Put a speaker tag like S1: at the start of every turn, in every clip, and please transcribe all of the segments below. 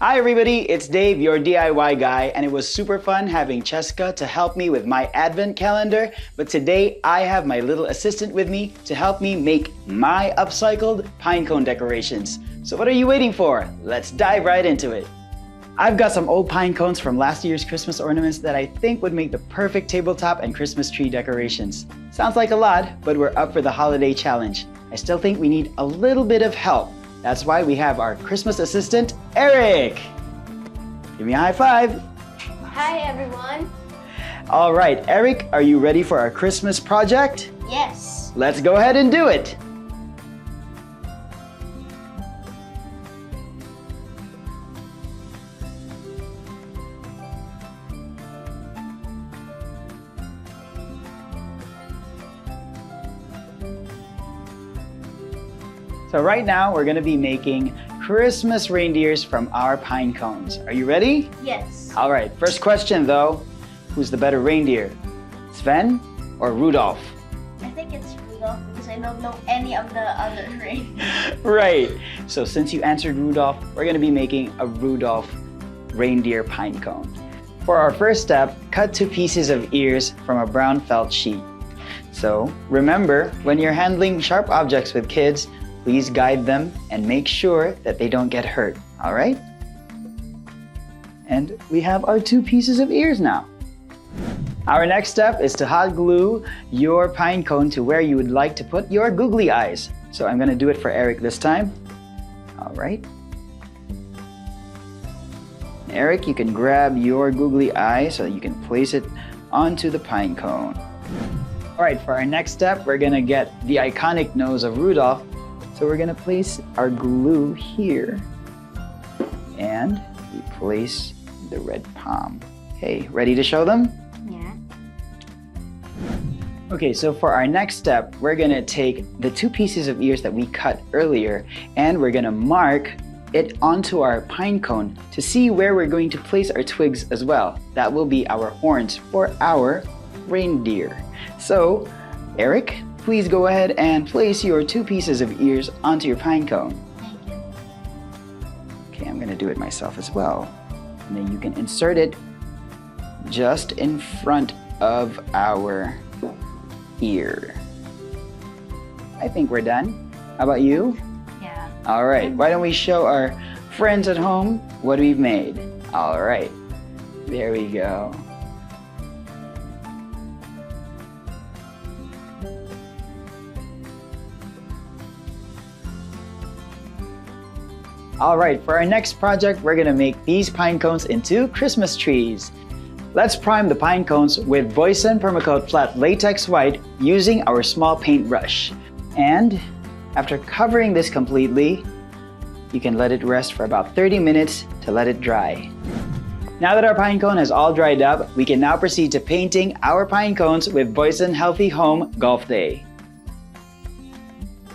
S1: Hi everybody, it's Dave, your DIY guy, and it was super fun having Cheska to help me with my advent calendar, but today I have my little assistant with me to help me make my upcycled pinecone decorations. So what are you waiting for? Let's dive right into it. I've got some old pine cones from last year's Christmas ornaments that I think would make the perfect tabletop and Christmas tree decorations. Sounds like a lot, but we're up for the holiday challenge. I still think we need a little bit of help. That's why we have our Christmas assistant, Eric. Give me a high five.
S2: Hi, everyone.
S1: All right, Eric, are you ready for our Christmas project?
S2: Yes.
S1: Let's go ahead and do it. So right now, we're gonna be making Christmas reindeers from our pine cones. Are you ready?
S2: Yes.
S1: All right, first question though, who's the better reindeer? Sven or Rudolph?
S2: I think it's Rudolph because I don't know any of the other reindeers.
S1: Right, so since you answered Rudolph, we're gonna be making a Rudolph reindeer pine cone. For our first step, cut 2 pieces of ears from a brown felt sheet. So remember, when you're handling sharp objects with kids, please guide them and make sure that they don't get hurt, all right? And we have our 2 pieces of ears now. Our next step is to hot glue your pine cone to where you would like to put your googly eyes. So I'm gonna do it for Eric this time. All right. Eric, you can grab your googly eye so you can place it onto the pine cone. All right, for our next step, we're gonna get the iconic nose of Rudolph. So we're gonna place our glue here and we place the red palm. Okay, ready to show them?
S2: Yeah.
S1: Okay, so for our next step, we're gonna take the 2 pieces of ears that we cut earlier and we're gonna mark it onto our pine cone to see where we're going to place our twigs as well. That will be our horns for our reindeer. So, Eric, please go ahead and place your 2 pieces of ears onto your pine cone.
S2: Thank you.
S1: Okay, I'm gonna do it myself as well. And then you can insert it just in front of our ear. I think we're done. How about you?
S2: Yeah.
S1: All right, why don't we show our friends at home what we've made? All right, there we go. All right, for our next project, we're gonna make these pine cones into Christmas trees. Let's prime the pine cones with Voisin Permacoat Flat Latex White using our small paintbrush. And after covering this completely, you can let it rest for about 30 minutes to let it dry. Now that our pine cone has all dried up, we can now proceed to painting our pine cones with Voisin Healthy Home Golf Day.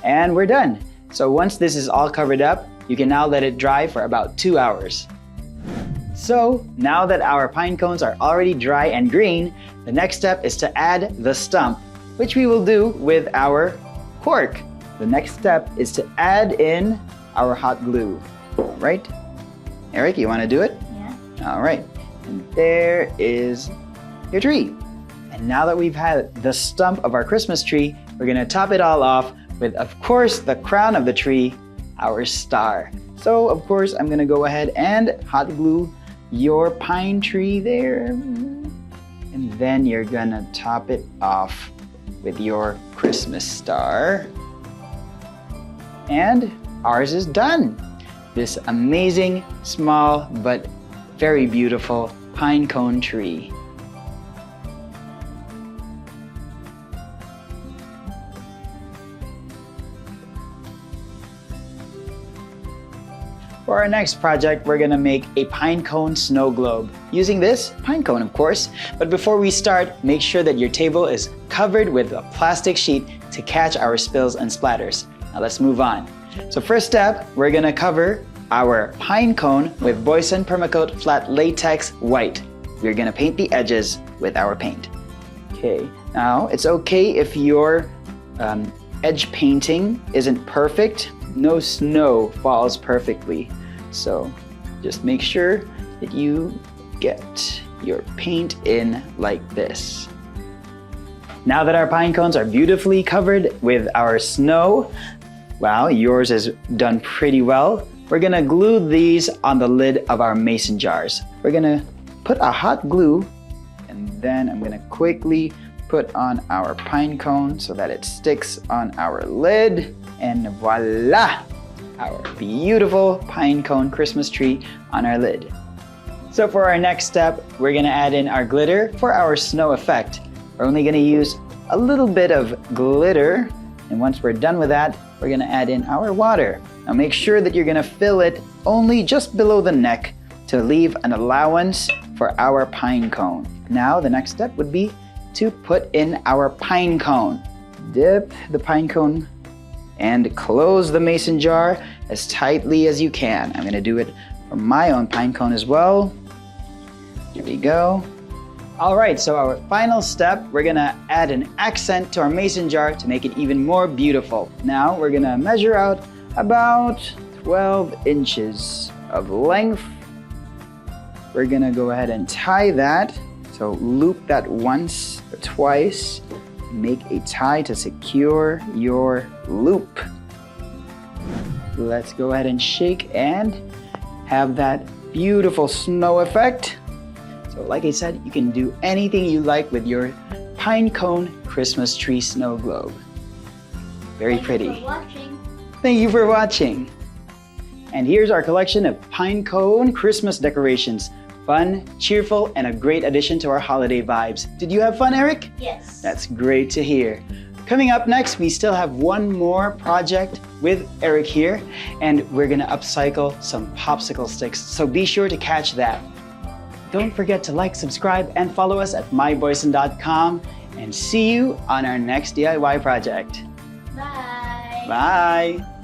S1: And we're done. So once this is all covered up, you can now let it dry for about 2 hours. So now that our pine cones are already dry and green, the next step is to add the stump, which we will do with our cork. The next step is to add in our hot glue, right? Eric, you wanna do it?
S2: Yeah.
S1: All right, and there is your tree. And now that we've had the stump of our Christmas tree, we're gonna top it all off with, of course, the crown of the tree, our star. So of course I'm gonna go ahead and hot glue your pine tree there, and then you're gonna top it off with your Christmas star, and ours is done. This amazing, small but very beautiful pine cone tree. For our next project, we're gonna make a pine cone snow globe using this pine cone, of course. But before we start, make sure that your table is covered with a plastic sheet to catch our spills and splatters. Now let's move on. So first step, we're gonna cover our pine cone with Voisin Permacoat Flat Latex White. We're gonna paint the edges with our paint. Okay, now it's okay if your edge painting isn't perfect. No snow falls perfectly. So Just make sure that you get your paint in like this. Now that our pine cones are beautifully covered with our snow, wow, yours is done pretty well. We're gonna glue these on the lid of our mason jars. We're gonna put a hot glue, and then I'm gonna quickly put on our pine cone so that it sticks on our lid, and voila! Our beautiful pine cone Christmas tree on our lid. So for our next step, we're gonna add in our glitter for our snow effect. We're only gonna use a little bit of glitter, and once we're done with that, we're gonna add in our water. Now make sure that you're gonna fill it only just below the neck to leave an allowance for our pine cone. Now the next step would be to put in our pine cone. Dip the pine cone and close the mason jar as tightly as you can. I'm gonna do it for my own pine cone as well. Here we go. All right, so our final step, we're gonna add an accent to our mason jar to make it even more beautiful. Now we're gonna measure out about 12 inches of length. We're gonna go ahead and tie that. So loop that once or twice. Make a tie to secure your loop. Let's go ahead and shake and have that beautiful snow effect. So like I said, you can do anything you like with your pine cone Christmas tree snow globe. Very pretty.
S2: Thank you for watching.
S1: Thank you for watching. And here's our collection of pine cone Christmas decorations. Fun, cheerful, and a great addition to our holiday vibes. Did you have fun, Eric?
S2: Yes.
S1: That's great to hear. Coming up next, we still have one more project with Eric here, and we're gonna upcycle some popsicle sticks, so be sure to catch that. Don't forget to like, subscribe, and follow us at myboyson.com, and see you on our next DIY project.
S2: Bye.
S1: Bye.